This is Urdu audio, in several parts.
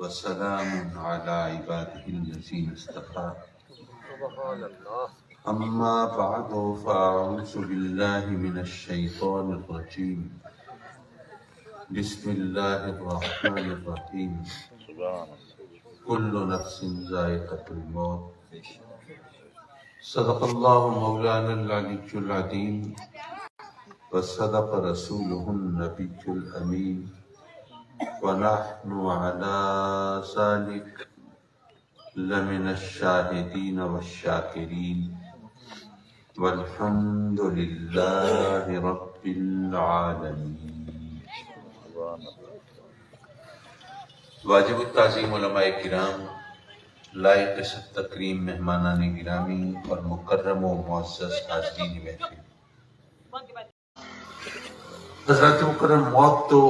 وسلام على عباده الذين اصطفى أما بعد فأعوذ بالله من الشيطان الرجيم بسم الله الرحمن الرحيم كل نفس ذائقة الموت صدق الله مولانا العلي العظيم وصدق رسوله النبي الأمين ونحن على ذلك لمن الشاهدين والشاكرين والحمد لله رب العالمين. واجب التعظیم علماء کرام، لائق سب تکریم مہمانان گرامی اور مکرم و معزز حاضرین محفل، حضرات مکرم، موت تو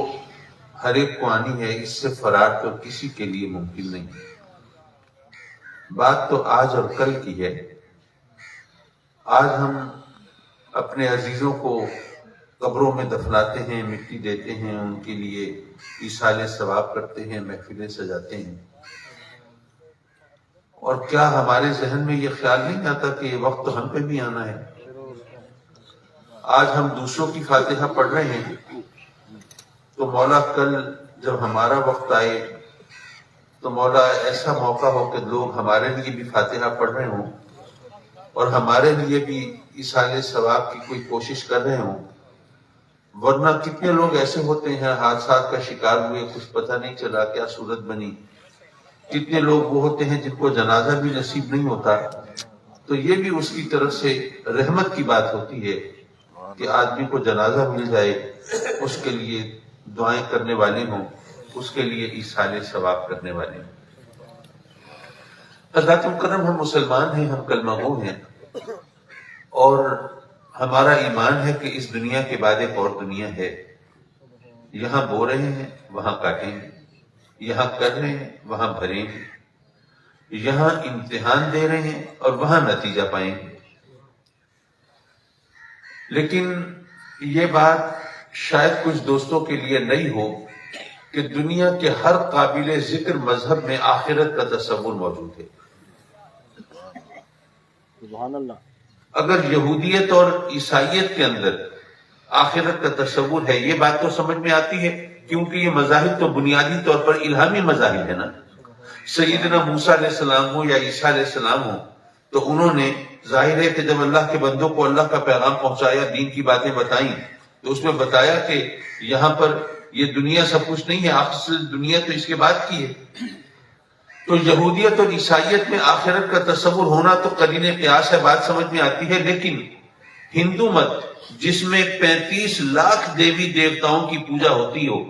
ہر ایک کو آنی ہے، اس سے فرار تو کسی کے لیے ممکن نہیں ہے۔ بات تو آج اور کل کی ہے۔ آج ہم اپنے عزیزوں کو قبروں میں دفناتے ہیں، مٹی دیتے ہیں، ان کے لیے ایصال ثواب کرتے ہیں، محفلیں سجاتے ہیں، اور کیا ہمارے ذہن میں یہ خیال نہیں آتا کہ یہ وقت تو ہم پہ بھی آنا ہے؟ آج ہم دوسروں کی فاتحہ پڑھ رہے ہیں تو مولا کل جب ہمارا وقت آئے تو مولا ایسا موقع ہو کہ لوگ ہمارے لیے بھی فاتحہ پڑھ رہے ہوں اور ہمارے لیے بھی ایصال ثواب کی کوئی کوشش کر رہے ہوں۔ ورنہ کتنے لوگ ایسے ہوتے ہیں حادثات کا شکار ہوئے، کچھ پتہ نہیں چلا کیا صورت بنی۔ کتنے لوگ وہ ہوتے ہیں جن کو جنازہ بھی نصیب نہیں ہوتا۔ تو یہ بھی اس کی طرف سے رحمت کی بات ہوتی ہے کہ آدمی کو جنازہ مل جائے، اس کے لیے دعائیں کرنے والے ہوں، اس کے لیے ایصال ثواب کرنے والے ہوں۔ حضرات مکرم، ہم مسلمان ہیں، ہم کلمہ گو ہیں، اور ہمارا ایمان ہے کہ اس دنیا کے بعد ایک اور دنیا ہے۔ یہاں بو رہے ہیں، وہاں کاٹیں گے، یہاں کر رہے ہیں، وہاں بھریں گے، یہاں امتحان دے رہے ہیں اور وہاں نتیجہ پائیں گے۔ لیکن یہ بات شاید کچھ دوستوں کے لیے نئی ہو کہ دنیا کے ہر قابل ذکر مذہب میں آخرت کا تصور موجود ہے۔ سبحان اللہ۔ اگر یہودیت اور عیسائیت کے اندر آخرت کا تصور ہے، یہ بات تو سمجھ میں آتی ہے، کیونکہ یہ مذاہب تو بنیادی طور پر الہامی مذاہب ہے نا۔ سیدنا موسیٰ علیہ السلام ہو یا عیسیٰ علیہ السلام ہو، تو انہوں نے ظاہر ہے کہ جب اللہ کے بندوں کو اللہ کا پیغام پہنچایا، دین کی باتیں بتائیں، تو اس میں بتایا کہ یہاں پر یہ دنیا سب کچھ نہیں ہے، اصل دنیا تو اس کے بعد کی ہے۔ تو یہودیت اور عیسائیت میں آخرت کا تصور ہونا تو قرین قیاس ہے، بات سمجھ میں آتی ہے۔ لیکن ہندو مت، جس میں 35 لاکھ دیوی دیوتاؤں کی پوجا ہوتی ہو،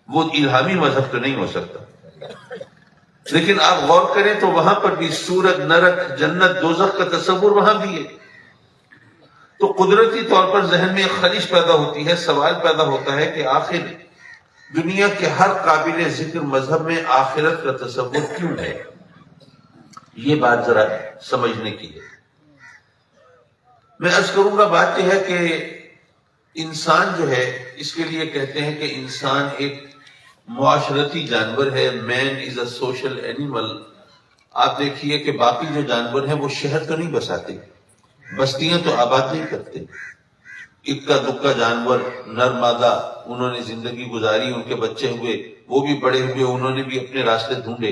وہ الہامی مذہب تو نہیں ہو سکتا۔ لیکن آپ غور کریں تو وہاں پر بھی سورگ، نرک، جنت، دوزخ کا تصور وہاں بھی ہے۔ تو قدرتی طور پر ذہن میں ایک خلیش پیدا ہوتی ہے، سوال پیدا ہوتا ہے کہ آخر دنیا کے ہر قابل ذکر مذہب میں آخرت کا تصور کیوں ہے؟ یہ بات ذرا سمجھنے کی ہے۔ میں عرض کروں گا، بات یہ ہے کہ انسان جو ہے، اس کے لیے کہتے ہیں کہ انسان ایک معاشرتی جانور ہے، مین از اے سوشل اینیمل۔ آپ دیکھیے کہ باقی جو جانور ہیں وہ شہر تو نہیں بساتے، بستیاں تو آباد نہیں کرتے۔ اکا دکا جانور، نر مادہ، انہوں نے زندگی گزاری، ان کے بچے ہوئے، وہ بھی بڑے ہوئے، انہوں نے بھی اپنے راستے ڈھونڈے۔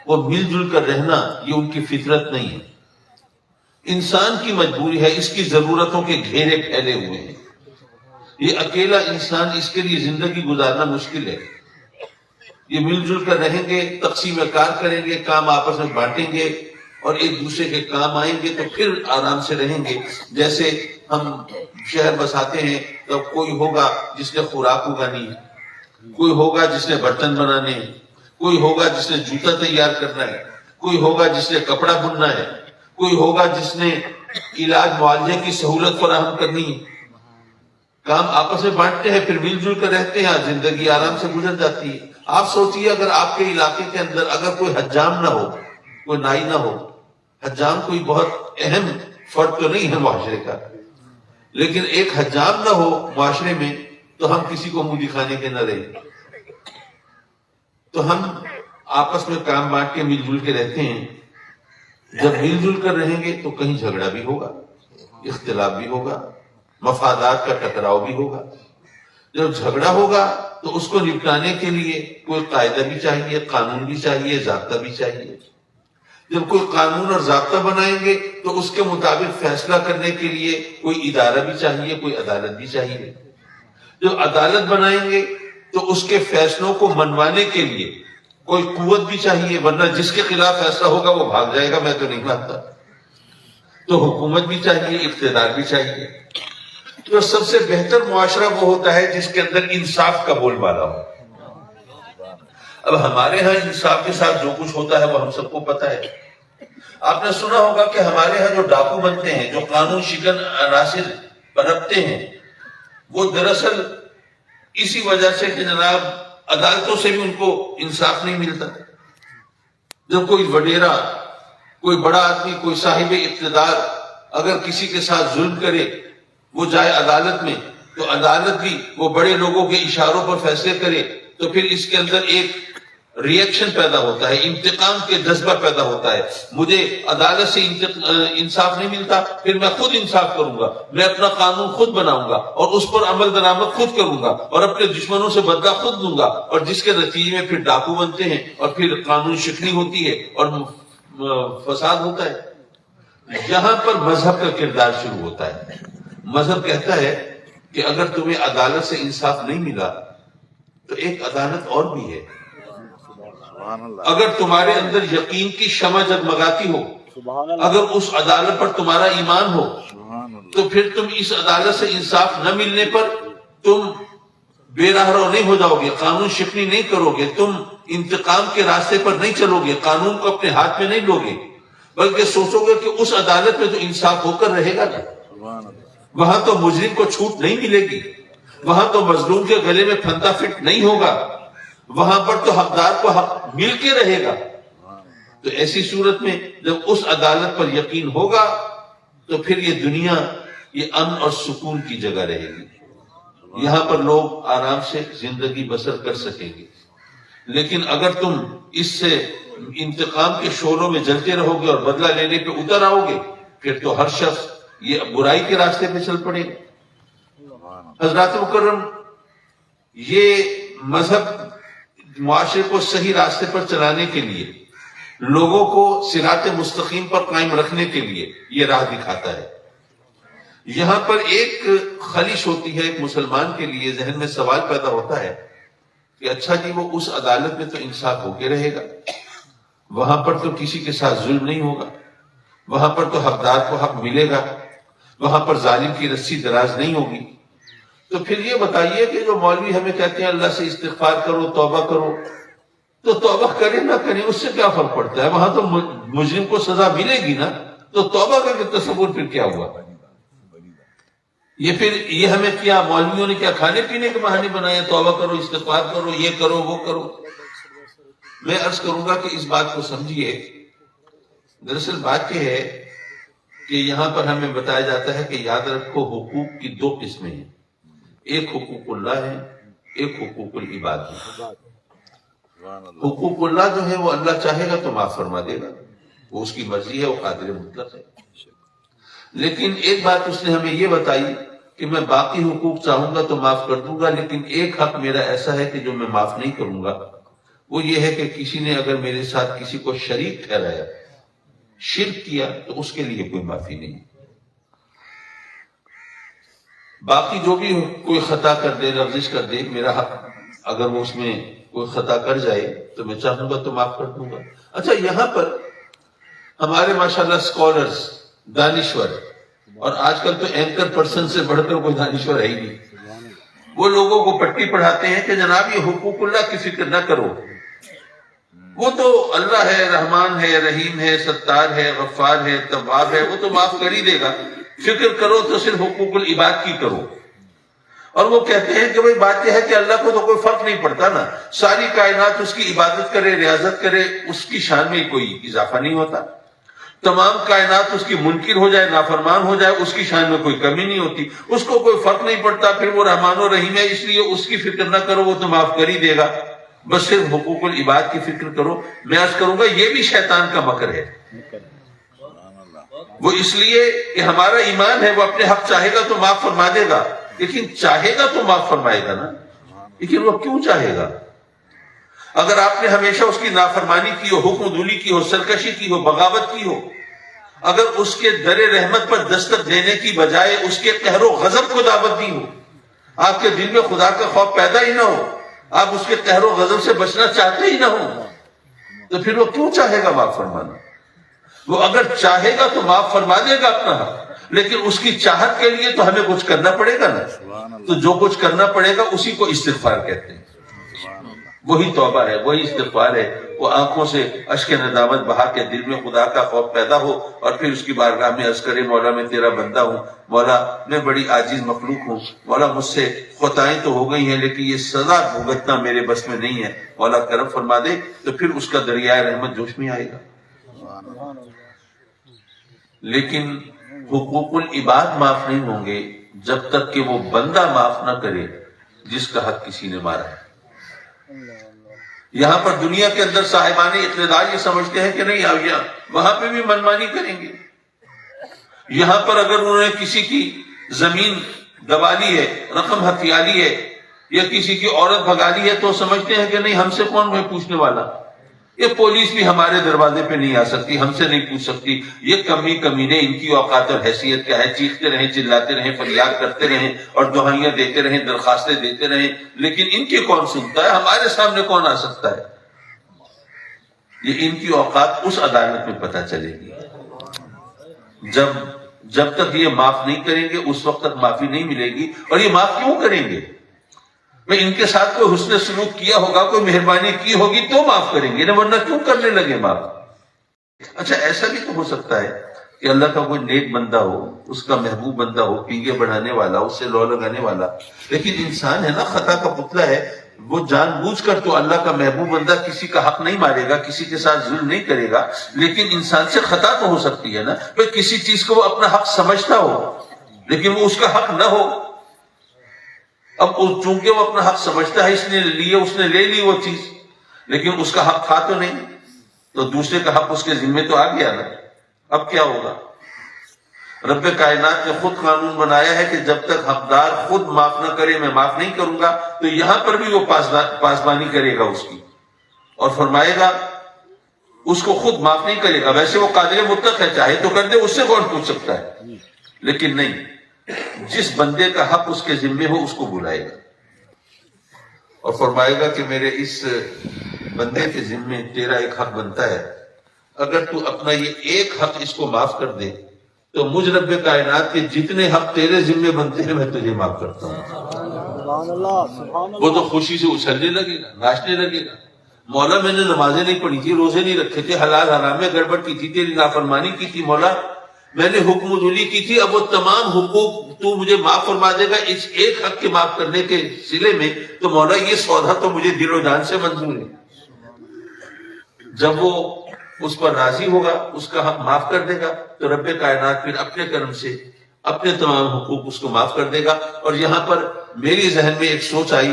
وہ مل جل کر رہنا یہ ان کی فطرت نہیں ہے، انسان کی مجبوری ہے، اس کی ضرورتوں کے گھیرے پھیلے ہوئے ہیں۔ یہ اکیلا انسان، اس کے لیے زندگی گزارنا مشکل ہے۔ یہ مل جل کر رہیں گے، تقسیم کار کریں گے، کام آپس میں بانٹیں گے اور ایک دوسرے کے کام آئیں گے تو پھر آرام سے رہیں گے۔ جیسے ہم شہر بساتے ہیں تو کوئی ہوگا جس نے خوراک اگانی ہے، کوئی ہوگا جس نے برتن بنانے ہیں، کوئی ہوگا جس نے جوتا تیار کرنا ہے، کوئی ہوگا جس نے کپڑا بننا ہے، کوئی ہوگا جس نے علاج معالجے کی سہولت فراہم کرنی ہے۔ کام آپس میں بانٹتے ہیں، پھر مل جل کر رہتے ہیں، زندگی آرام سے گزر جاتی ہے۔ آپ سوچئے اگر آپ کے علاقے کے اندر اگر کوئی حجام نہ ہو، کوئی نائی نہ ہو، حجام کوئی بہت اہم فرد تو نہیں ہے معاشرے کا، لیکن ایک حجام نہ ہو معاشرے میں تو ہم کسی کو منہ دکھانے کے نہ رہے۔ تو ہم آپس میں کام بانٹ کے مل جل کے رہتے ہیں. جب مل جل کر رہیں گے تو کہیں جھگڑا بھی ہوگا, اختلاف بھی ہوگا, مفادات کا ٹکراؤ بھی ہوگا. جب جھگڑا ہوگا تو اس کو نپٹانے کے لیے کوئی قاعدہ بھی چاہیے, قانون بھی چاہیے, ضابطہ بھی چاہیے. جب کوئی قانون اور ضابطہ بنائیں گے تو اس کے مطابق فیصلہ کرنے کے لیے کوئی ادارہ بھی چاہیے, کوئی عدالت بھی چاہیے. جب عدالت بنائیں گے تو اس کے فیصلوں کو منوانے کے لیے کوئی قوت بھی چاہیے, ورنہ جس کے خلاف فیصلہ ہوگا وہ بھاگ جائے گا, میں تو نہیں مانتا. تو حکومت بھی چاہیے, اقتدار بھی چاہیے. تو سب سے بہتر معاشرہ وہ ہوتا ہے جس کے اندر انصاف کا بول بالا ہو. اب ہمارے ہاں انصاف کے ساتھ جو کچھ ہوتا ہے وہ ہم سب کو پتا ہے. آپ نے سنا ہوگا کہ ہمارے ہاں جو ڈاکو بنتے ہیں, جو قانون شکن عناصر پنپتے ہیں, وہ دراصل اسی وجہ سے کہ جناب عدالتوں سے بھی ان کو انصاف نہیں ملتا. جب کوئی وڈیرا, کوئی بڑا آدمی, کوئی صاحب اقتدار اگر کسی کے ساتھ ظلم کرے, وہ جائے عدالت میں, تو عدالت بھی وہ بڑے لوگوں کے اشاروں پر فیصلے کرے, تو پھر اس کے اندر ایک ریئیکشن پیدا ہوتا ہے, انتقام کے جذبہ پیدا ہوتا ہے. مجھے عدالت سے انصاف نہیں ملتا, پھر میں خود انصاف کروں گا, میں اپنا قانون خود بناؤں گا اور اس پر عمل درآمد خود کروں گا اور اپنے دشمنوں سے بدلہ خود لوں گا, اور جس کے نتیجے میں پھر ڈاکو بنتے ہیں اور پھر قانون شکنی ہوتی ہے اور فساد ہوتا ہے. یہاں پر مذہب کا کردار شروع ہوتا ہے. مذہب کہتا ہے کہ اگر تمہیں عدالت سے انصاف نہیں ملا تو ایک عدالت اور بھی ہے. اگر تمہارے اندر یقین کی شمع جگمگاتی ہو, اگر اس عدالت پر تمہارا ایمان ہو, تو پھر تم اس عدالت سے انصاف نہ ملنے پر تم بے راہ رو نہیں ہو جاؤ گے, قانون شکنی نہیں کرو گے, تم انتقام کے راستے پر نہیں چلو گے, قانون کو اپنے ہاتھ میں نہیں لو گے, بلکہ سوچو گے کہ اس عدالت میں تو انصاف ہو کر رہے گا نا. وہاں تو مجرم کو چھوٹ نہیں ملے گی, وہاں تو مظلوم کے گلے میں پھندا فٹ نہیں ہوگا, وہاں پر تو حقدار کو حق مل کے رہے گا. تو ایسی صورت میں جب اس عدالت پر یقین ہوگا تو پھر یہ دنیا یہ امن اور سکون کی جگہ رہے گی. یہاں پر لوگ آرام سے زندگی بسر کر سکیں گے. لیکن اگر تم اس سے انتقام کے شعلوں میں جلتے رہو گے اور بدلہ لینے پہ اتر آؤ گے, پھر تو ہر شخص یہ برائی کے راستے پہ چل پڑے گا. حضرات مکرم, یہ مذہب معاشرے کو صحیح راستے پر چلانے کے لیے, لوگوں کو صراط مستقیم پر قائم رکھنے کے لیے یہ راہ دکھاتا ہے. یہاں پر ایک خلش ہوتی ہے, ایک مسلمان کے لیے ذہن میں سوال پیدا ہوتا ہے کہ اچھا جی, وہ اس عدالت میں تو انصاف ہو کے رہے گا, وہاں پر تو کسی کے ساتھ ظلم نہیں ہوگا, وہاں پر تو حقدار کو حق ملے گا, وہاں پر ظالم کی رسی دراز نہیں ہوگی. تو پھر یہ بتائیے کہ جو مولوی ہمیں کہتے ہیں اللہ سے استغفار کرو, توبہ کرو, تو توبہ کرے نہ کرے اس سے کیا فرق پڑتا ہے؟ وہاں تو مجرم کو سزا ملے گی نا. تو توبہ کا تصور پھر کیا ہوا؟ یہ ہمیں کیا مولویوں نے کیا کھانے پینے کے بہانے بنائے, توبہ کرو, استغفار کرو, یہ کرو, وہ کرو. میں عرض کروں گا کہ اس بات کو سمجھیے. دراصل بات یہ ہے کہ یہاں پر ہمیں بتایا جاتا ہے کہ یاد رکھو حقوق کی دو قسمیں ہیں, ایک حقوق اللہ ہے, ایک حقوق العباد ہے. حقوق اللہ جو ہے وہ اللہ چاہے گا تو معاف فرما دے گا, وہ اس کی مرضی ہے, وہ قادر مطلق ہے. لیکن ایک بات اس نے ہمیں یہ بتائی کہ میں باقی حقوق چاہوں گا تو معاف کر دوں گا, لیکن ایک حق میرا ایسا ہے کہ جو میں معاف نہیں کروں گا. وہ یہ ہے کہ کسی نے اگر میرے ساتھ کسی کو شریک ٹھہرایا, شرک کیا, تو اس کے لیے کوئی معافی نہیں. باقی جو بھی کوئی خطا کر دے, لغزش کر دے, میرا حق اگر وہ اس میں کوئی خطا کر جائے تو میں چاہوں گا تو معاف کر دوں گا. اچھا, یہاں پر ہمارے ماشاءاللہ اسکالرز, دانشور, اور آج کل تو اینکر پرسن سے بڑھ کر کوئی دانشور ہے ہی نہیں, وہ لوگوں کو پٹی پڑھاتے ہیں کہ جناب یہ حقوق اللہ کی فکر نہ کرو, وہ تو اللہ ہے, رحمان ہے, رحیم ہے, ستار ہے, غفار ہے, تواب ہے, وہ تو معاف کر ہی دے گا. فکر کرو تو صرف حقوق العباد کی کرو. اور وہ کہتے ہیں کہ بھئی بات یہ ہے کہ اللہ کو تو کوئی فرق نہیں پڑتا نا, ساری کائنات اس کی عبادت کرے, ریاضت کرے, اس کی شان میں کوئی اضافہ نہیں ہوتا. تمام کائنات اس کی منکر ہو جائے, نافرمان ہو جائے, اس کی شان میں کوئی کمی نہیں ہوتی, اس کو کوئی فرق نہیں پڑتا. پھر وہ رحمان و رحیم ہے, اس لیے اس کی فکر نہ کرو, وہ تو معاف کر ہی دے گا. بس صرف حقوق العباد کی فکر کرو. میں عرض کروں گا یہ بھی شیطان کا مکر ہے. وہ اس لیے کہ ہمارا ایمان ہے وہ اپنے حق چاہے گا تو معاف فرما دے گا، لیکن چاہے گا تو معاف فرمائے گا نا. لیکن وہ کیوں چاہے گا؟ اگر آپ نے ہمیشہ اس کی نافرمانی کی ہو، حکم دولی کی ہو، سرکشی کی ہو، بغاوت کی ہو، اگر اس کے در رحمت پر دستک دینے کی بجائے اس کے قہر و غضب کو دعوت دی ہو، آپ کے دل میں خدا کا خوف پیدا ہی نہ ہو، آپ اس کے قہر و غضب سے بچنا چاہتے ہی نہ ہو، تو پھر وہ کیوں چاہے گا معاف فرمانا؟ وہ اگر چاہے گا تو معاف فرما دے گا اپنا حق، لیکن اس کی چاہت کے لیے تو ہمیں کچھ کرنا پڑے گا نا. تو جو کچھ کرنا پڑے گا اسی کو استغفار کہتے ہیں. وہی توبہ ہے، وہی استغفار ہے. وہ آنکھوں سے اشک ندامت بہا کے دل میں خدا کا خوف پیدا ہو اور پھر اس کی بارگاہ میں عرض کرے مولا میں تیرا بندہ ہوں، مولا میں بڑی عاجز مخلوق ہوں، مولا مجھ سے خطائیں تو ہو گئی ہیں لیکن یہ سزا بھگتنا میرے بس میں نہیں ہے، مولا کرم فرما دے. تو پھر اس کا دریائے رحمت جوش میں آئے گا. لیکن حقوق العباد معاف نہیں ہوں گے جب تک کہ وہ بندہ معاف نہ کرے جس کا حق کسی نے مارا ہے. یہاں پر دنیا کے اندر صاحبان اقتدار یہ سمجھتے ہیں کہ نہیں وہاں پہ بھی منمانی کریں گے. یہاں پر اگر انہوں نے کسی کی زمین دبا لی ہے، رقم ہتھیا لی ہے یا کسی کی عورت بھگا لی ہے تو سمجھتے ہیں کہ نہیں ہم سے کون ہے پوچھنے والا، یہ پولیس بھی ہمارے دروازے پہ نہیں آ سکتی، ہم سے نہیں پوچھ سکتی. یہ کمینے ان کی اوقات اور حیثیت کیا ہے؟ چیختے رہیں، چلاتے رہیں، فریاد کرتے رہیں اور دہائیاں دیتے رہیں، درخواستیں دیتے رہیں، لیکن ان کی کون سنتا ہے؟ ہمارے سامنے کون آ سکتا ہے؟ یہ ان کی اوقات اس عدالت میں پتہ چلے گی. جب تک یہ معاف نہیں کریں گے اس وقت تک معافی نہیں ملے گی. اور یہ معاف کیوں کریں گے؟ میں ان کے ساتھ کوئی حسن سلوک کیا ہوگا، کوئی مہربانی کی ہوگی تو معاف کریں گے، ورنہ کیوں کرنے لگے معاف؟ اچھا ایسا بھی تو ہو سکتا ہے کہ اللہ کا کوئی نیک بندہ ہو، اس کا محبوب بندہ ہو، پیگے بڑھانے والا، اس سے لو لگانے والا، لیکن انسان ہے نا، خطا کا پتلا ہے، وہ جان بوجھ کر تو اللہ کا محبوب بندہ کسی کا حق نہیں مارے گا، کسی کے ساتھ ظلم نہیں کرے گا، لیکن انسان سے خطا تو ہو سکتی ہے نا. بھئی کسی چیز کو وہ اپنا حق سمجھتا ہو لیکن وہ اس کا حق نہ ہو. اب چونکہ وہ اپنا حق سمجھتا ہے اس نے لے لی وہ چیز، لیکن اس کا حق تھا تو نہیں، تو دوسرے کا حق اس کے ذمے تو آ گیا نا. اب کیا ہوگا؟ رب کائنات نے خود قانون بنایا ہے کہ جب تک حقدار خود معاف نہ کرے میں معاف نہیں کروں گا. تو یہاں پر بھی وہ پاسبانی کرے گا اس کی اور فرمائے گا اس کو خود معاف نہیں کرے گا. ویسے وہ قادر مطلق ہے، چاہے تو کر دے، اس سے کون پوچھ سکتا ہے، لیکن نہیں، جس بندے کا حق اس کے ذمے ہو اس کو بلائے گا اور فرمائے گا کہ میرے اس بندے کے ذمے تیرا ایک حق بنتا ہے، اگر تو اپنا یہ ایک حق اس کو معاف کر دے تو مجھ رب کائنات کے جتنے حق تیرے ذمے بنتے ہیں میں تجھے معاف کرتا ہوں. وہ تو خوشی سے اچھلنے لگے گا، ناچنے لگے گا. مولا میں نے نمازیں نہیں پڑھی تھی، روزے نہیں رکھے تھے، حلال حرام میں گڑبڑ کی تھی، تیری نافرمانی کی تھی، مولا میں نے حکم دولی کی تھی، اب وہ تمام حقوق تو مجھے معاف فرما دے گا اس ایک حق کے معاف کرنے کے سلے میں، تو مولا یہ سودا تو مجھے دل و جان سے منظور ہے. جب وہ اس پر راضی ہوگا، اس کا حق معاف کر دے گا، تو رب کائنات پھر اپنے کرم سے اپنے تمام حقوق اس کو معاف کر دے گا. اور یہاں پر میری ذہن میں ایک سوچ آئی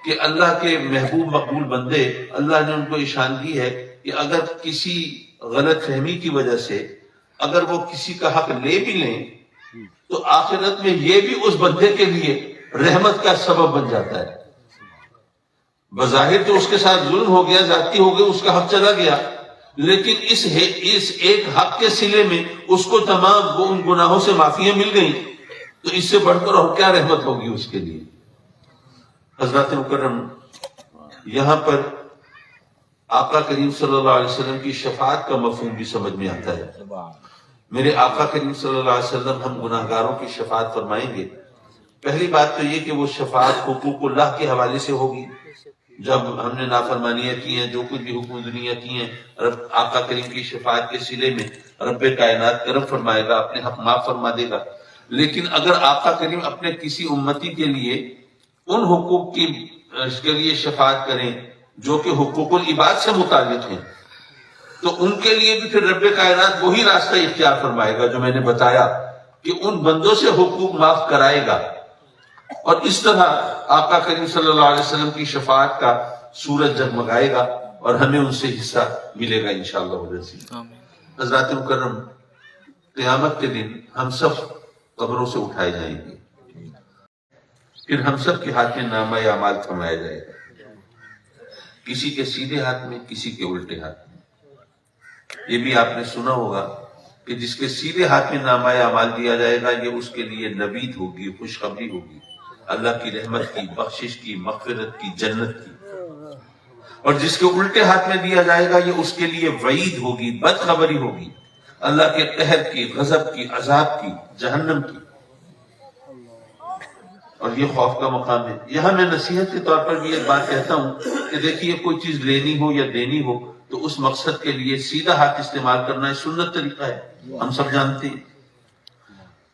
کہ اللہ کے محبوب مقبول بندے، اللہ نے ان کو اشان دی ہے کہ اگر کسی غلط فہمی کی وجہ سے اگر وہ کسی کا حق لے بھی لیں تو آخرت میں یہ بھی اس بندے کے لیے رحمت کا سبب بن جاتا ہے. بظاہر تو اس کے ساتھ ظلم ہو گیا، زیادتی ہو گئی، اس کا حق چلا گیا، لیکن اس ایک حق کے سلے میں اس کو تمام وہ ان گناہوں سے معافیاں مل گئیں، تو اس سے بڑھ کر اور کیا رحمت ہوگی اس کے لیے. حضرات مکرم، یہاں پر آقا کریم صلی اللہ علیہ وسلم کی شفاعت کا مفہوم بھی سمجھ میں آتا ہے. میرے آقا کریم صلی اللہ علیہ وسلم ہم گناہگاروں کی شفاعت فرمائیں گے. پہلی بات تو یہ کہ وہ شفاعت حقوق اللہ کے حوالے سے ہوگی. جب ہم نے نافرمانیاں کی ہیں، جو کچھ بھی حکم دنیا کی ہیں، آقا کریم کی شفاعت کے سلے میں رب کائنات کرم فرمائے گا، اپنے حق معاف فرما دے گا. لیکن اگر آقا کریم اپنے کسی امتی کے لیے ان حقوق کی کے لیے شفاعت کریں جو کہ حقوق العباد سے متعلق ہیں، تو ان کے لیے بھی پھر رب کائنات وہی راستہ اختیار فرمائے گا جو میں نے بتایا کہ ان بندوں سے حقوق معاف کرائے گا. اور اس طرح آقا کریم صلی اللہ علیہ وسلم کی شفاعت کا سورج جگمگائے گا اور ہمیں ان سے حصہ ملے گا انشاءاللہ العزیز۔ حضرات مکرم، قیامت کے دن ہم سب قبروں سے اٹھائے جائیں گے، پھر ہم سب کے ہاتھ میں نامہ اعمال تھمایا جائے گا، کسی کے سیدھے ہاتھ میں، کسی کے الٹے ہاتھ میں۔ یہ بھی آپ نے سنا ہوگا کہ جس کے سیدھے ہاتھ میں نامہ اعمال دیا جائے گا یہ اس کے لیے نوید ہوگی، خوشخبری ہوگی، اللہ کی رحمت کی، بخشش کی، مغفرت کی، جنت کی۔ اور جس کے الٹے ہاتھ میں دیا جائے گا یہ اس کے لیے وعید ہوگی، بدخبری ہوگی، اللہ کے قہر کی، غضب کی، عذاب کی، جہنم کی۔ اور یہ خوف کا مقام ہے۔ یہاں میں نصیحت کے طور پر بھی ایک بات کہتا ہوں کہ دیکھیے کوئی چیز لینی ہو یا دینی ہو تو اس مقصد کے لیے سیدھا ہاتھ استعمال کرنا ہے، سنت طریقہ ہے، ہم سب جانتے ہیں۔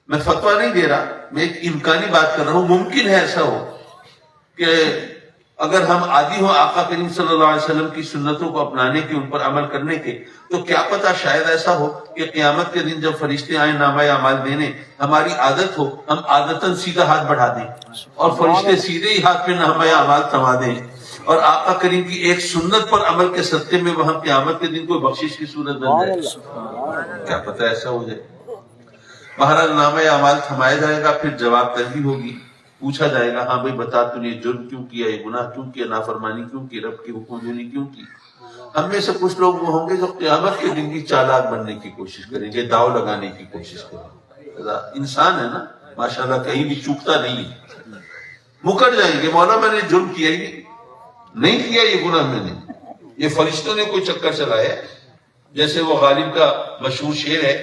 میں فتویٰ نہیں دے رہا، میں ایک امکانی بات کر رہا ہوں۔ ممکن ہے ایسا ہو کہ اگر ہم عادی ہوں آقا کریم صلی اللہ علیہ وسلم کی سنتوں کو اپنانے کے، ان پر عمل کرنے کے، تو کیا پتہ شاید ایسا ہو کہ قیامت کے دن جب فرشتے آئیں نامہ اعمال دینے، ہماری عادت ہو ہم عادتاً سیدھا ہاتھ بڑھا دیں اور فرشتے سیدھے ہی ہاتھ پہ نامہ اعمال تھما دیں، اور آقا کریم کی ایک سنت پر عمل کے صدقے میں وہاں قیامت کے دن کوئی بخشش کی صورت بن جائے۔ کیا پتہ ایسا ہو جائے۔ بہرحال نامہ اعمال تھمایا جائے گا، پھر جواب طلبی ہوگی، پوچھا جائے گا ہاں بھائی بتا تو نے جرم کیوں کیا، یہ گناہ کیوں کیا، نافرمانی کیوں کی، رب کی حکم دونی کیوں کی۔ ہم میں سے کچھ لوگ وہ ہوں گے جو قیامت کے دن کی چالاک بننے کی کوشش کریں گے، داؤ لگانے کی کوشش کریں گے۔ انسان ہے نا ماشاءاللہ، کہیں بھی چوکتا نہیں ہے، مکر جائیں گے، مولا میں نے جرم کیا ہی نہیں کیا، یہ گناہ میں نے، یہ فرشتوں نے کوئی چکر چلایا۔ جیسے وہ غالب کا مشہور شعر ہے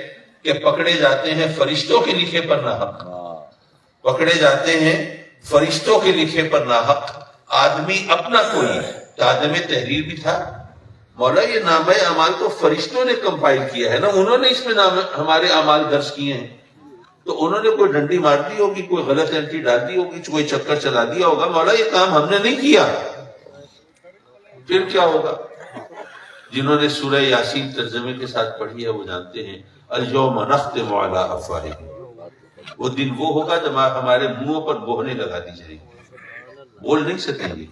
کہ پکڑے جاتے ہیں فرشتوں کے لکھے پر ناحق، پکڑے جاتے ہیں فرشتوں کے لکھے پر ناحق، آدمی اپنا کوئی ہے۔ تو آدم تحریر بھی تھا، مولا یہ نامہ اعمال تو فرشتوں نے کمپائل کیا ہے نا، انہوں نے اس میں ہمارے اعمال درج کیے ہیں، تو انہوں نے کوئی ڈنڈی مار دی ہوگی، کوئی غلط انٹری ڈال دی ہوگی، کوئی چکر چلا دیا ہوگا، مولا یہ کام ہم نے نہیں کیا۔ پھر کیا ہوگا؟ جنہوں نے سورہ یاسین ترجمے کے ساتھ پڑھی ہے وہ جانتے ہیں، الیوم نختم علی افواہہم، وہ دن وہ ہوگا جب ہمارے منہوں پر مہریں لگا دی جائیں گی، بول نہیں سکیں گے،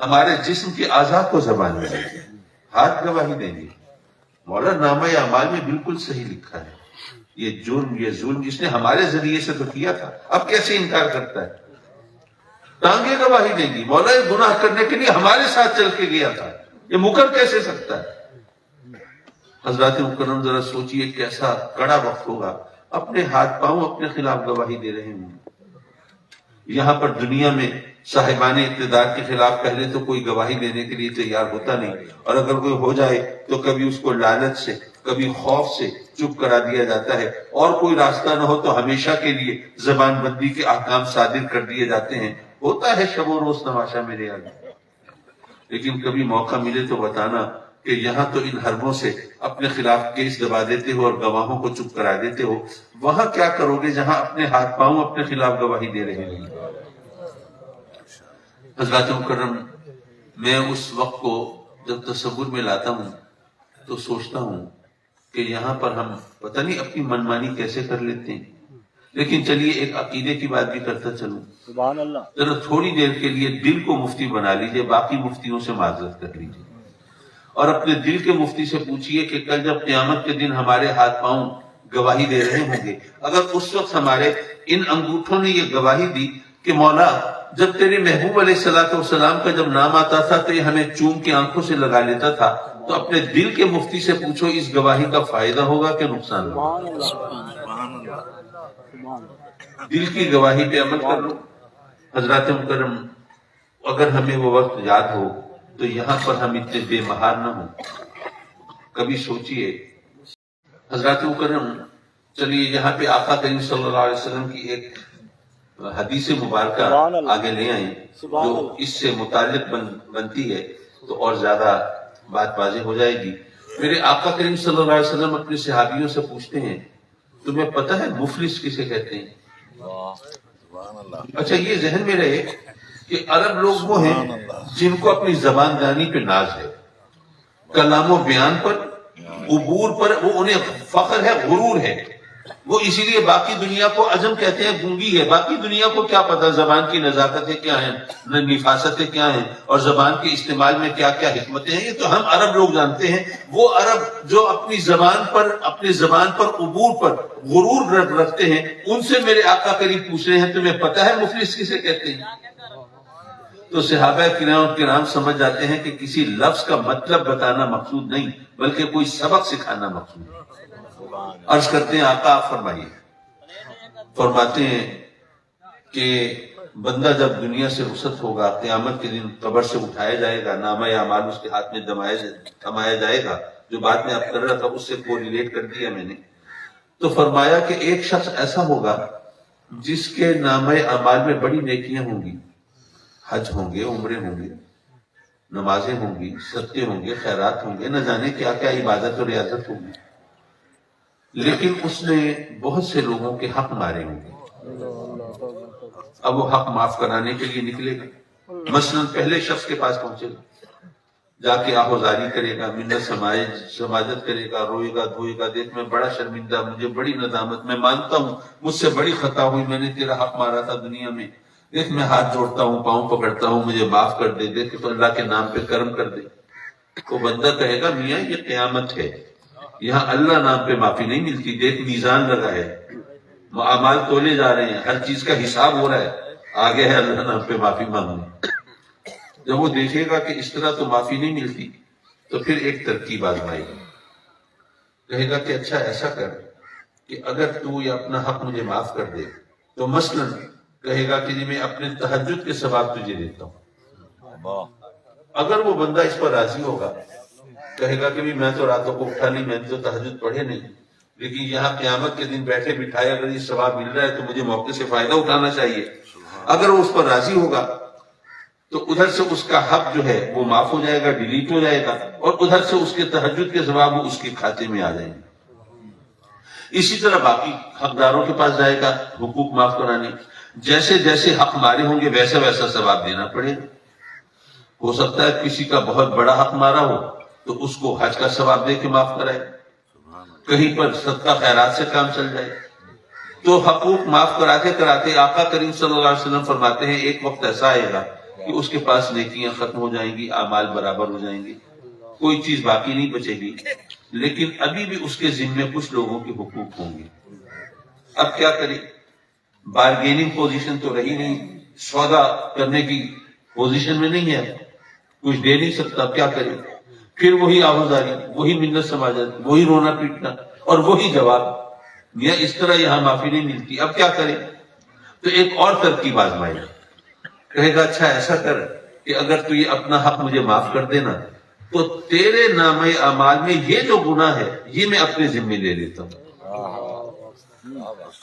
ہمارے جسم کے اعضاء کو زبان میں لیں گے، ہاتھ گواہی دیں گے، مولا نامہ اعمال میں بالکل صحیح لکھا ہے، یہ جرم یہ ظلم اس نے ہمارے ذریعے سے تو کیا تھا، اب کیسے انکار کرتا ہے؟ ٹانگیں گواہی دیں گی، مولا یہ گناہ کرنے کے لیے ہمارے ساتھ چل کے گیا تھا، یہ مکر کیسے سکتا ہے؟ حضرات مکرم ذرا سوچئے کیسا کڑا وقت ہوگا، اپنے ہاتھ پاؤں اپنے خلاف گواہی دے رہے ہوں۔ یہاں پر دنیا میں صاحبان اقتدار کے خلاف پہلے تو کوئی گواہی دینے کے لیے تیار ہوتا نہیں، اور اگر کوئی ہو جائے تو کبھی اس کو لالچ سے، کبھی خوف سے چپ کرا دیا جاتا ہے، اور کوئی راستہ نہ ہو تو ہمیشہ کے لیے زبان بندی کے احکام صادر کر دیے جاتے ہیں۔ ہوتا ہے شب و روز تماشا میرے آگے، لیکن کبھی موقع ملے تو بتانا کہ یہاں تو ان حربوں سے اپنے خلاف کیس دبا دیتے ہو اور گواہوں کو چپ کرا دیتے ہو، وہاں کیا کرو گے جہاں اپنے ہاتھ پاؤں اپنے خلاف گواہی دے رہے ہیں؟ حضرات مکرم، میں اس وقت کو جب تصور میں لاتا ہوں تو سوچتا ہوں کہ یہاں پر ہم پتہ نہیں اپنی منمانی کیسے کر لیتے ہیں، لیکن چلیے ایک عقیدے کی بات بھی کرتا چلوں۔ سبحان اللہ۔ ذرا تھوڑی دیر کے لیے دل کو مفتی بنا لیجئے، باقی مفتیوں سے معذرت کر لیجئے، اور اپنے دل کے مفتی سے پوچھئے کہ کل جب قیامت کے دن ہمارے ہاتھ پاؤں گواہی دے رہے ہوں گے، اگر اس وقت ہمارے ان انگوٹھوں نے یہ گواہی دی کہ مولا جب تیرے محبوب علیہ السلام کا جب نام آتا تھا تو یہ ہمیں چوم کے آنکھوں سے لگا لیتا تھا، تو اپنے دل کے مفتی سے پوچھو اس گواہی کا فائدہ ہوگا کہ نقصان ہوگا؟ دل کی گواہی پہ عمل کر لو۔ حضرات مکرم، اگر ہمیں وہ وقت یاد ہو تو یہاں پر ہم اتنے بے مہار نہ ہوں۔ کبھی سوچئے حضرات مکرم، چلیے یہاں پہ آقا کریم صلی اللہ علیہ وسلم کی ایک حدیث مبارکہ آگے لے آئیں جو اس سے متعلق بنتی ہے تو اور زیادہ بات واضح ہو جائے گی۔ میرے آقا کریم صلی اللہ علیہ وسلم اپنے صحابیوں سے پوچھتے ہیں تمہیں پتہ ہے مفلس کسے کہتے ہیں؟ اچھا یہ ذہن میں رہے کہ عرب لوگ وہ ہیں جن کو اپنی زبان دانی پہ ناز ہے، کلام و بیان پر، عبور پر وہ انہیں فخر ہے، غرور ہے، وہ اسی لیے باقی دنیا کو عجم کہتے ہیں، گونگی ہے. باقی دنیا کو کیا پتا زبان کی نزاکتیں کیا ہیں، نفاستیں کیا ہیں، اور زبان کے استعمال میں کیا کیا حکمتیں ہیں. یہ تو ہم عرب لوگ جانتے ہیں. وہ عرب جو اپنی زبان پر عبور پر غرور رکھتے ہیں، ان سے میرے آقا کریم پوچھ رہے ہیں تمہیں پتہ ہے مفلس کسے کہتے ہیں؟ تو صحابہ کرام سمجھ جاتے ہیں کہ کسی لفظ کا مطلب بتانا مقصود نہیں، بلکہ کوئی سبق سکھانا مقصود ہے. عرض کرتے ہیں آقا آپ فرمائیے. فرماتے ہیں کہ بندہ جب دنیا سے رخصت ہوگا، قیامت کے دن قبر سے اٹھایا جائے گا، نامہ اعمال اس کے ہاتھ میں تھمایا جائے گا. جو بات میں اب کر رہا تھا اس سے کوریلیٹ کر دیا میں نے. تو فرمایا کہ ایک شخص ایسا ہوگا جس کے نامہ اعمال میں بڑی نیکیاں ہوں گی، حج ہوں گے، عمرے ہوں گے، نمازیں ہوں گی، صدقے ہوں گے، خیرات ہوں گے، نہ جانے کیا کیا عبادت اور ریاضت ہوگی. لیکن اس نے بہت سے لوگوں کے حق مارے ہوں گے. اب وہ حق معاف کرانے کے لیے نکلے گا. مثلا پہلے شخص کے پاس پہنچے گا، جا کے آہوزاری کرے گا، منت سماجت کرے گا، روئے گا، دھوئے گا، دیکھ میں بڑا شرمندہ، مجھے بڑی ندامت، میں مانتا ہوں مجھ سے بڑی خطا ہوئی، میں نے تیرا حق مارا تھا دنیا میں، دیکھ میں ہاتھ جوڑتا ہوں، پاؤں پکڑتا ہوں، مجھے معاف کر دے، دیکھ تو اللہ کے نام پہ کرم کر دے. وہ بندہ کہے گا میاں یہ قیامت ہے، یہاں اللہ نام پہ معافی نہیں ملتی. دیکھ میزان لگا ہے، اعمال تولے جا رہے ہیں، ہر چیز کا حساب ہو رہا ہے، آگے ہے اللہ نام پہ معافی مانگنا. جب وہ دیکھے گا کہ اس طرح تو معافی نہیں ملتی، تو پھر ایک ترکیب آزمائے گی. کہے گا کہ اچھا ایسا کر کہ اگر تو یہ اپنا حق مجھے معاف کر دے تو مثلا کہے گا کہ میں اپنے تہجد کے ثواب تجھے دیتا ہوں. اگر وہ بندہ اس پر راضی ہوگا، کہے گا کہ میں تو راتوں کو اٹھا نہیں، میں نے تو تہجد پڑھے نہیں، لیکن یہاں قیامت کے دن بیٹھے بٹھائے اگر یہ ثواب مل رہا ہے تو مجھے موقع سے فائدہ اٹھانا چاہیے. اگر وہ اس پر راضی ہوگا تو ادھر سے اس کا حق جو ہے وہ معاف ہو جائے گا، ڈیلیٹ ہو جائے گا، اور ادھر سے اس کے تہجد کے ثواب وہ اس کے کھاتے میں آ جائیں گے. اسی طرح باقی حقداروں کے پاس جائے گا حقوق معاف کرانے. جیسے جیسے حق مارے ہوں گے ویسا ویسا ثواب دینا پڑے گا. ہو سکتا ہے کسی کا بہت بڑا حق مارا ہو تو اس کو حج کا ثواب دے کے معاف کرائے، کہیں پر صدقہ خیرات سے کام چل جائے. تو حقوق معاف کراتے کراتے آقا کریم صلی اللہ علیہ وسلم فرماتے ہیں ایک وقت ایسا آئے گا کہ اس کے پاس نیکیاں ختم ہو جائیں گی، اعمال برابر ہو جائیں گی، کوئی چیز باقی نہیں بچے گی، لیکن ابھی بھی اس کے ذمے کچھ لوگوں کے حقوق ہوں گے. اب کیا کرے؟ بارگیننگ پوزیشن تو رہی نہیں، سودا کرنے کی پوزیشن میں نہیں ہے، کچھ دے نہیں سکتا. کیا کرے؟ پھر وہی آہوزاری، وہی منت سماجت، وہی رونا پیٹنا اور وہی جواب. یہ اس طرح یہاں معافی نہیں ملتی. اب کیا کرے؟ تو ایک اور ترکیب آزمائے. کہے گا اچھا ایسا کر کہ اگر تو یہ اپنا حق مجھے معاف کر دینا تو تیرے نامہ اعمال میں یہ جو گناہ ہے یہ میں اپنے ذمہ لے لیتا ہوں.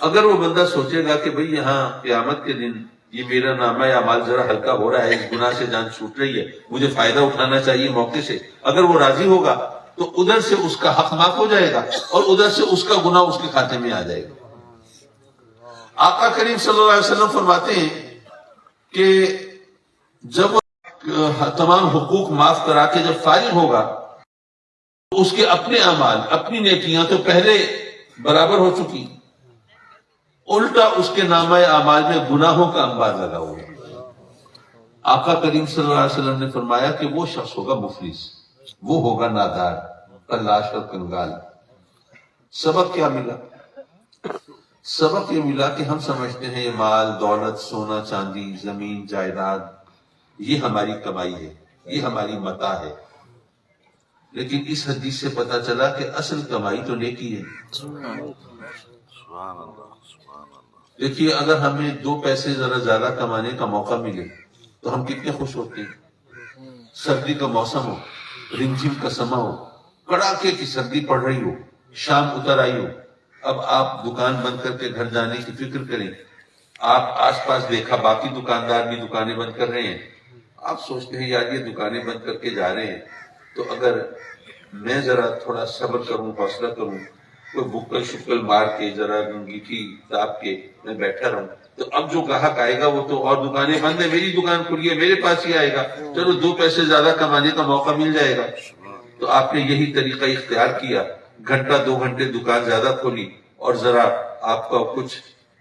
اگر وہ بندہ سوچے گا کہ بھئی یہاں قیامت کے دن یہ میرا نامہ اعمال ذرا ہلکا ہو رہا ہے، اس گناہ سے جان چھوٹ رہی ہے، مجھے فائدہ اٹھانا چاہیے موقع سے، اگر وہ راضی ہوگا تو ادھر سے اس کا حق معاف ہو جائے گا اور ادھر سے اس کا گناہ اس کے کھاتے میں آ جائے گا. آقا کریم صلی اللہ علیہ وسلم فرماتے ہیں کہ جب تمام حقوق معاف کرا کے جب فارغ ہوگا تو اس کے اپنے اعمال، اپنی نیکیاں تو پہلے برابر ہو چکی، الٹا اس کے نامہ اعمال میں گناہوں کا انبار لگا ہوگا. آقا کریم صلی اللہ علیہ وسلم نے فرمایا کہ وہ شخص ہوگا مفلس، وہ ہوگا نادار، کلاش اور کنگال. سبق کیا ملا؟ سبق یہ ملا کہ ہم سمجھتے ہیں یہ مال، دولت، سونا چاندی، زمین، جائیداد یہ ہماری کمائی ہے، یہ ہماری متاع ہے. لیکن اس حدیث سے پتا چلا کہ اصل کمائی تو نیکی ہے. دیکھیے اگر ہمیں 2 پیسے ذرا زیادہ کمانے کا موقع ملے تو ہم کتنے خوش ہوتے ہیں. سردی کا موسم ہو، رمجھم کا سماں ہو، کڑاکے کی سردی پڑ رہی ہو، شام اتر آئی ہو، اب آپ دکان بند کر کے گھر جانے کی فکر کریں. آپ آس پاس دیکھا باقی دکاندار بھی دکانیں بند کر رہے ہیں، آپ سوچتے ہیں یار یہ دکانیں بند کر کے جا رہے ہیں تو اگر میں ذرا تھوڑا صبر کروں، حوصلہ کروں، کوئی بکل شکل مار کے ذرا انگیٹھی داب کے میں بیٹھا رہوں تو اب جو گاہک آئے گا وہ تو، اور دکانیں بند ہے، میری دکان کھلی ہے، میرے پاس ہی آئے گا، چلو 2 پیسے زیادہ کمانے کا موقع مل جائے گا. تو آپ نے یہی طریقہ اختیار کیا، گھنٹہ 2 گھنٹے دکان زیادہ کھولی اور ذرا آپ کا کچھ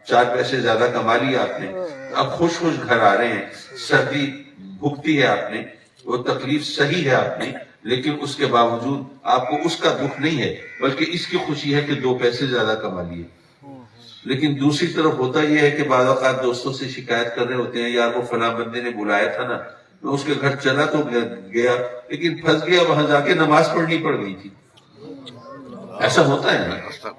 4 پیسے زیادہ کما لیا آپ نے، اب خوش خوش گھر آ رہے ہیں، سردی بھگتی ہے آپ نے، وہ تکلیف صحیح ہے آپ نے، لیکن اس کے باوجود آپ کو اس کا دکھ نہیں ہے بلکہ اس کی خوشی ہے کہ 2 پیسے زیادہ کما لیے۔ لیکن دوسری طرف ہوتا یہ ہے کہ بعض اوقات دوستوں سے شکایت کر رہے ہوتے ہیں، یار وہ فلاں بندے نے بلایا تھا نا، میں اس کے گھر چلا تو گیا لیکن پھنس گیا، وہاں جا کے نماز پڑھنی پڑ گئی تھی۔ ایسا ہوتا ہے نا،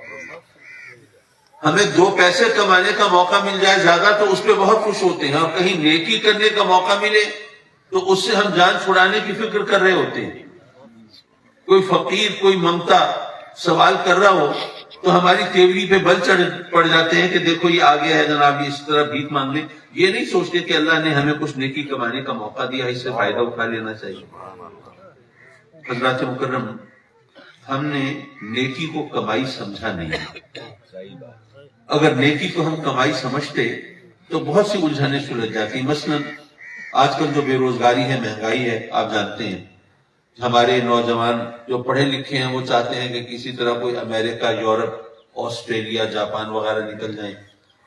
ہمیں 2 پیسے کمانے کا موقع مل جائے زیادہ تو اس پہ بہت خوش ہوتے ہیں، اور کہیں نیکی کرنے کا موقع ملے تو اس سے ہم جان چھڑانے کی فکر کر رہے ہوتے ہیں۔ کوئی فقیر، کوئی منگتا سوال کر رہا ہو تو ہماری تیوری پہ بل چڑھ پڑ جاتے ہیں کہ دیکھو یہ آگے ہے جناب، یہ اس طرح بھیک مانگ لیں۔ یہ نہیں سوچتے کہ اللہ نے ہمیں کچھ نیکی کمانے کا موقع دیا، اس سے فائدہ اٹھا لینا چاہیے۔ حضرات مکرم، ہم نے نیکی کو کمائی سمجھا نہیں ہے۔ اگر نیکی کو ہم کمائی سمجھتے تو بہت سی الجھنیں سلجھ جاتی۔ مثلا آج کل جو بے روزگاری ہے، مہنگائی ہے، آپ جانتے ہیں، ہمارے نوجوان جو پڑھے لکھے ہیں وہ چاہتے ہیں کہ کسی طرح کوئی امریکہ، یورپ، آسٹریلیا، جاپان وغیرہ نکل جائیں،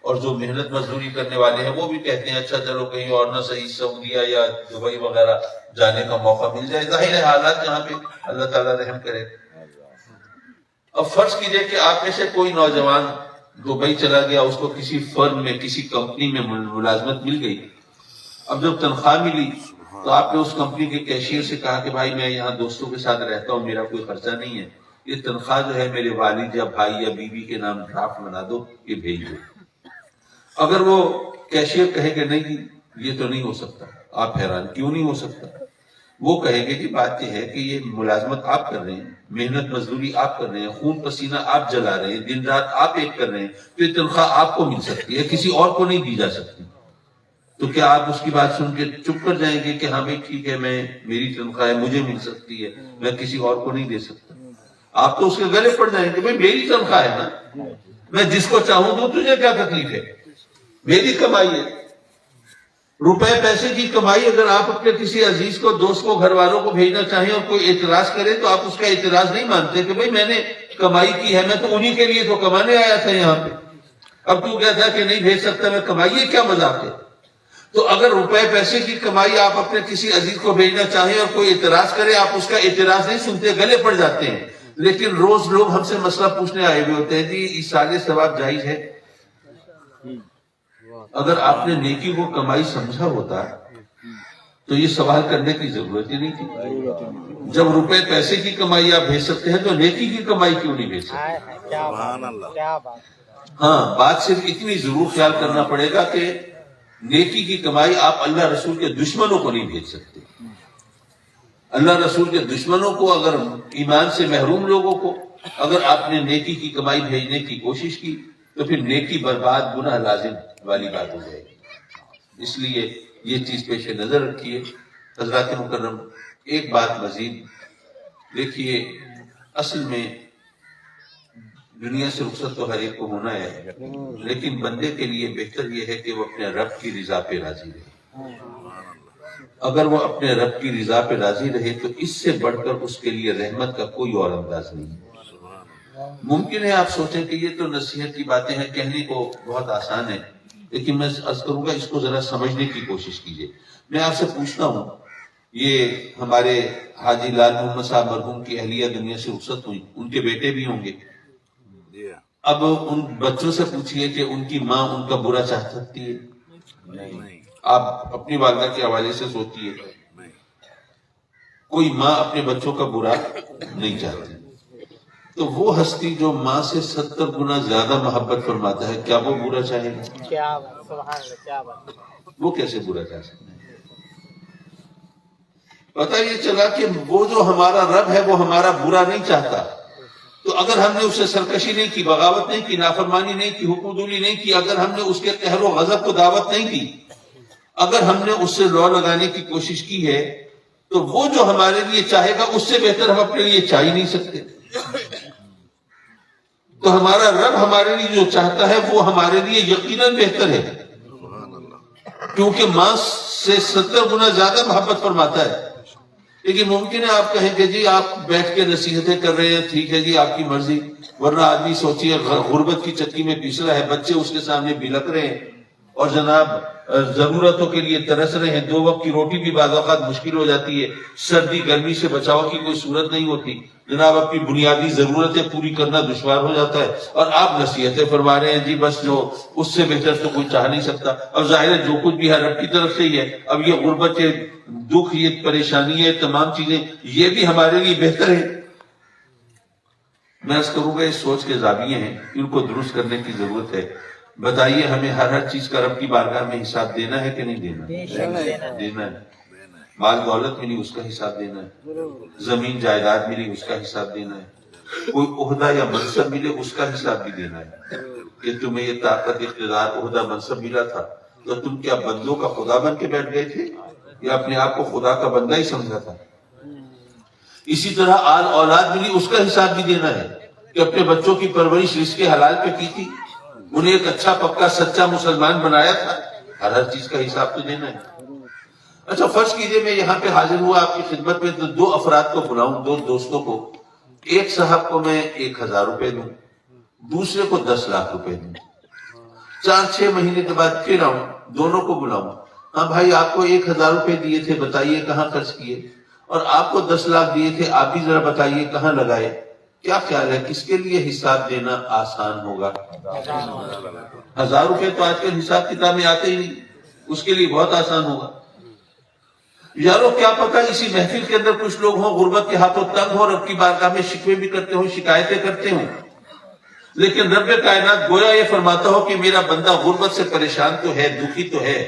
اور جو محنت مزدوری کرنے والے ہیں وہ بھی کہتے ہیں اچھا چلو کہیں اور نہ صحیح سعودیہ یا دبئی وغیرہ جانے کا موقع مل جائے۔ ظاہر ہے حالات جہاں پہ اللہ تعالیٰ رحم کرے۔ اب فرض کیجئے کہ آپ میں سے کوئی نوجوان دبئی چلا گیا، اس کو کسی فرم میں، کسی کمپنی میں ملازمت مل گئی۔ اب جب تنخواہ ملی تو آپ نے اس کمپنی کے کیشیئر سے کہا کہ بھائی میں یہاں دوستوں کے ساتھ رہتا ہوں، میرا کوئی خرچہ نہیں ہے، یہ تنخواہ جو ہے میرے والد یا بھائی یا بیوی کے نام ڈرافٹ بنا دو، یہ بھیج دو۔ اگر وہ کیشیئر کہے کہ نہیں یہ تو نہیں ہو سکتا، آپ حیران، کیوں نہیں ہو سکتا؟ وہ کہے گے کہ بات یہ ہے کہ یہ ملازمت آپ کر رہے ہیں، محنت مزدوری آپ کر رہے ہیں، خون پسینہ آپ جلا رہے ہیں، دن رات آپ ایک کر رہے ہیں، تو یہ تنخواہ آپ کو مل سکتی ہے، کسی اور کو نہیں دی جا سکتی۔ تو کیا آپ اس کی بات سن کے چپ کر جائیں گے کہ ہاں بھائی ٹھیک ہے، میں میری تنخواہ ہے، مجھے مل سکتی ہے، میں کسی اور کو نہیں دے سکتا؟ آپ تو اس کے گلے پڑ جائیں گے، بھائی میری تنخواہ ہے نا، میں جس کو چاہوں تو تجھے کیا تکلیف ہے، میری کمائی ہے۔ روپے پیسے کی کمائی اگر آپ اپنے کسی عزیز کو، دوست کو، گھر والوں کو بھیجنا چاہیں اور کوئی اعتراض کرے تو آپ اس کا اعتراض نہیں مانتے کہ بھائی میں نے کمائی کی ہے، میں تو انہی کے لیے تو کمانے آیا تھا یہاں پہ، اب تو کہتا ہے کہ نہیں بھیج سکتا میں، کمائیے کیا مذاق ہے؟ تو اگر روپے پیسے کی کمائی آپ اپنے کسی عزیز کو بھیجنا چاہیں اور کوئی اعتراض کرے، آپ اس کا اعتراض نہیں سنتے، گلے پڑ جاتے ہیں۔ لیکن روز لوگ ہم سے مسئلہ پوچھنے آئے ہوئے ہوتے ہیں جی ایصال ثواب جائز ہے؟ اگر آپ نے نیکی کو کمائی سمجھا ہوتا تو یہ سوال کرنے کی ضرورت ہی نہیں تھی۔ جب روپے پیسے کی کمائی آپ بھیج سکتے ہیں تو نیکی کی کمائی کیوں نہیں بھیج سکتے؟ ہاں، بات صرف اتنی ضرور خیال کرنا پڑے گا کہ نیکی کی کمائی آپ اللہ رسول کے دشمنوں کو نہیں بھیج سکتے۔ اللہ رسول کے دشمنوں کو، اگر ایمان سے محروم لوگوں کو اگر آپ نے نیکی کی کمائی بھیجنے کی کوشش کی تو پھر نیکی برباد، گناہ لازم والی بات ہو جائے گی۔ اس لیے یہ چیز پیش نظر رکھیے۔ حضرات مکرم، ایک بات مزید دیکھیے، اصل میں دنیا سے رخصت تو ہر ایک کو ہونا ہے، لیکن بندے کے لیے بہتر یہ ہے کہ وہ اپنے رب کی رضا پہ راضی رہے۔ اگر وہ اپنے رب کی رضا پہ راضی رہے تو اس سے بڑھ کر اس کے لیے رحمت کا کوئی اور انداز نہیں ہے۔ ممکن ہے آپ سوچیں کہ یہ تو نصیحت کی باتیں ہیں، کہنے کو بہت آسان ہے، لیکن میں عرض کروں گا اس کو ذرا سمجھنے کی کوشش کیجئے۔ میں آپ سے پوچھتا ہوں، یہ ہمارے حاجی لال محمد صاحب مرحوم کی اہلیہ دنیا سے رخصت ہوئی، ان کے بیٹے بھی ہوں گے۔ اب ان بچوں سے پوچھئے کہ ان کی ماں ان کا برا چاہ سکتی ہے؟ نہیں۔ آپ اپنی والدہ کے حوالے سے سوچئے، کوئی ماں اپنے بچوں کا برا نہیں چاہتی، تو وہ ہستی جو ماں سے 70 گنا زیادہ محبت فرماتا ہے، کیا وہ برا چاہے گا؟ وہ کیسے برا چاہ سکتا ہے؟ پتہ یہ چلا کہ وہ جو ہمارا رب ہے وہ ہمارا برا نہیں چاہتا، تو اگر ہم نے اس سے سرکشی نہیں کی، بغاوت نہیں کی، نافرمانی نہیں کی، حکم دولی نہیں کی، اگر ہم نے اس کے قہر و غضب کو دعوت نہیں دی، اگر ہم نے اس سے لو لگانے کی کوشش کی ہے، تو وہ جو ہمارے لیے چاہے گا اس سے بہتر ہم اپنے لیے چاہ ہی نہیں سکتے۔ تو ہمارا رب ہمارے لیے جو چاہتا ہے وہ ہمارے لیے یقیناً بہتر ہے، کیونکہ ماں سے 70 گنا زیادہ محبت فرماتا ہے۔ لیکن ممکن ہے آپ کہیں کہ جی آپ بیٹھ کے نصیحتیں کر رہے ہیں، ٹھیک ہے جی آپ کی مرضی، ورنہ آدمی سوچیے غربت کی چکی میں پیس رہا ہے، بچے اس کے سامنے بلک رہے ہیں اور جناب ضرورتوں کے لیے ترس رہے ہیں، 2 وقت کی روٹی بھی بعض اوقات مشکل ہو جاتی ہے، سردی گرمی سے بچاؤ کی کوئی صورت نہیں ہوتی، جناب اپنی بنیادی ضرورتیں پوری کرنا دشوار ہو جاتا ہے، اور آپ نصیحتیں فرما رہے ہیں جی بس جو اس سے بہتر تو کوئی چاہ نہیں سکتا۔ اب ظاہر ہے جو کچھ بھی ہے رب کی طرف سے ہی ہے، اب یہ غربت، یہ دکھ، یہ پریشانی ہے، تمام چیزیں یہ بھی ہمارے لیے بہتر ہے۔ میں اس کروں گا یہ سوچ کے زاویے ہیں، ان کو درست کرنے کی ضرورت ہے۔ بتائیے ہمیں ہر چیز کا رب کی بارگاہ میں حساب دینا ہے کہ نہیں دینا؟ دینا ہے۔ مال دولت ملی اس کا حساب دینا ہے، زمین جائیداد ملی اس کا حساب دینا ہے، کوئی عہدہ یا منصب ملے اس کا حساب بھی دینا ہے کہ تمہیں یہ طاقت، اقتدار، عہدہ، منصب ملا تھا تو تم کیا بندوں کا خدا بن کے بیٹھ گئے تھے یا اپنے آپ کو خدا کا بندہ ہی سمجھا تھا؟ اسی طرح آل اولاد ملی اس کا حساب بھی دینا ہے کہ اپنے بچوں کی پرورش رزق حلال پہ کی تھی، انہیں ایک اچھا پکا سچا مسلمان بنایا تھا، ہر چیز کا حساب تو دینا ہے۔ اچھا فرض کیجئے میں یہاں پہ حاضر ہوا آپ کی خدمت میں تو 2 افراد کو بلاؤں، 2 دوستوں کو، ایک صاحب کو میں 1000 روپے دوں، دوسرے کو 10 لاکھ روپے دوں، 4-6 مہینے کے بعد پھر آؤں، دونوں کو بلاؤں، ہاں بھائی آپ کو 1000 روپے دیے تھے، بتائیے کہاں خرچ کیے، اور آپ کو 10 لاکھ دیے تھے، آپ بھی ذرا بتائیے کہاں لگائے۔ کیا خیال ہے کس کے لیے حساب دینا آسان ہوگا؟ 1000 روپے تو آج کل حساب کتاب میں آتے ہی نہیں، اس کے لیے بہت آسان ہوگا۔ یارو کیا پتا اسی محفل کے اندر کچھ لوگ ہوں غربت کے ہاتھوں تنگ ہوں، رب کی بارگاہ میں شکوے بھی کرتے ہوں، شکایتیں کرتے ہوں، لیکن رب کائنات گویا یہ فرماتا ہو کہ میرا بندہ غربت سے پریشان تو ہے، دکھی تو ہے،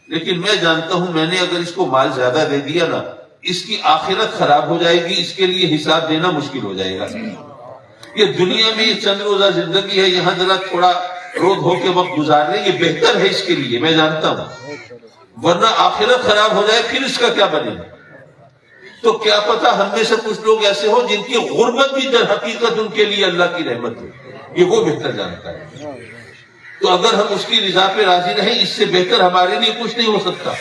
لیکن میں جانتا ہوں میں نے اگر اس کو مال زیادہ دے دیا نا، اس کی آخرت خراب ہو جائے گی، اس کے لیے حساب دینا مشکل ہو جائے گا۔ یہ دنیا میں یہ چند روزہ زندگی ہے، یہاں ذرا تھوڑا رو دھو کے وقت گزار لیں، یہ بہتر ہے اس کے لیے، میں جانتا ہوں، ورنہ آخرت خراب ہو جائے پھر اس کا کیا بنے گا؟ تو کیا پتا ہم میں سے کچھ لوگ ایسے ہو جن کی غربت بھی در حقیقت ان کے لیے اللہ کی رحمت ہو، یہ وہ بہتر جانتا ہے۔ تو اگر ہم اس کی رضا پہ راضی رہیں، اس سے بہتر ہمارے لیے کچھ نہیں ہو سکتا۔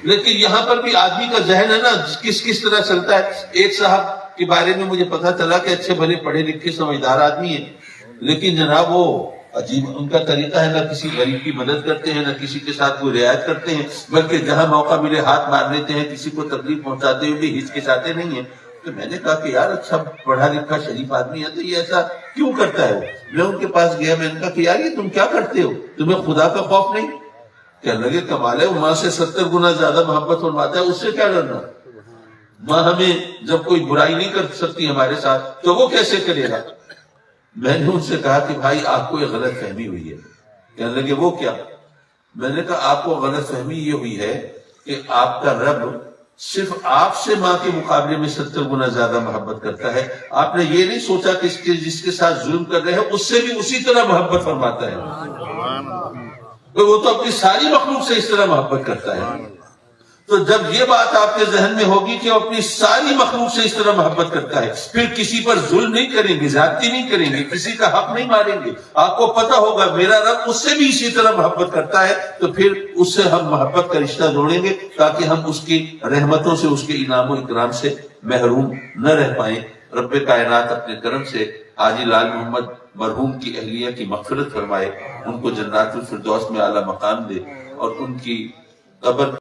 لیکن یہاں پر بھی آدمی کا ذہن ہے نا کس طرح چلتا ہے۔ ایک صاحب کے بارے میں مجھے پتا چلا کہ اچھے بھلے پڑھے لکھے سمجھدار آدمی ہیں، لیکن جناب وہ عجیب ان کا طریقہ ہے، نہ کسی غریب کی مدد کرتے ہیں، نہ کسی کے ساتھ کوئی رعایت کرتے ہیں، بلکہ جہاں موقع ملے ہاتھ مار لیتے ہیں، کسی کو تکلیف پہنچاتے ہوئے بھی ہچکچاتے نہیں ہیں۔ تو میں نے کہا کہ یار اچھا پڑھا لکھا شریف آدمی ہے تو یہ ایسا کیوں کرتا ہے؟ میں ان کے پاس گیا، میں نے کہا کہ یار یہ تم کیا کرتے ہو، تمہیں خدا کا خوف نہیں؟ کہنے لگے کمال ہے، وہ ماں سے 70 گنا زیادہ محبت فرماتا ہے، اس سے کیا ڈرنا؟ ماں ہمیں جب کوئی برائی نہیں کر سکتی ہمارے ساتھ تو وہ کیسے کرے گا؟ میں نے ان سے کہا کہ بھائی آپ کو یہ غلط فہمی ہوئی ہے۔ کہنے لگے وہ کیا؟ میں نے کہا آپ کو غلط فہمی یہ ہوئی ہے کہ آپ کا رب صرف آپ سے ماں کے مقابلے میں 70 گنا زیادہ محبت کرتا ہے، آپ نے یہ نہیں سوچا کہ جس کے ساتھ ظلم کر رہے ہیں اس سے بھی اسی طرح محبت فرماتا ہے، وہ تو اپنی ساری مخلوق سے اس طرح محبت کرتا ہے۔ تو جب یہ بات آپ کے ذہن میں ہوگی کہ وہ اپنی ساری مخلوق سے اس طرح محبت کرتا ہے، پھر کسی پر ظلم نہیں کریں گے، زیادتی نہیں کریں گے، کسی کا حق نہیں ماریں گے، آپ کو پتا ہوگا میرا رب اس سے بھی اسی طرح محبت کرتا ہے، تو پھر اس سے ہم محبت کا رشتہ جوڑیں گے تاکہ ہم اس کی رحمتوں سے، اس کے انعام و اکرام سے محروم نہ رہ پائیں۔ رب کائنات اپنے کرم سے حاجی لال محمد مرحوم کی اہلیہ کی مغفرت فرمائے، ان کو جنات الفردوس میں اعلیٰ مقام دے، اور ان کی قبر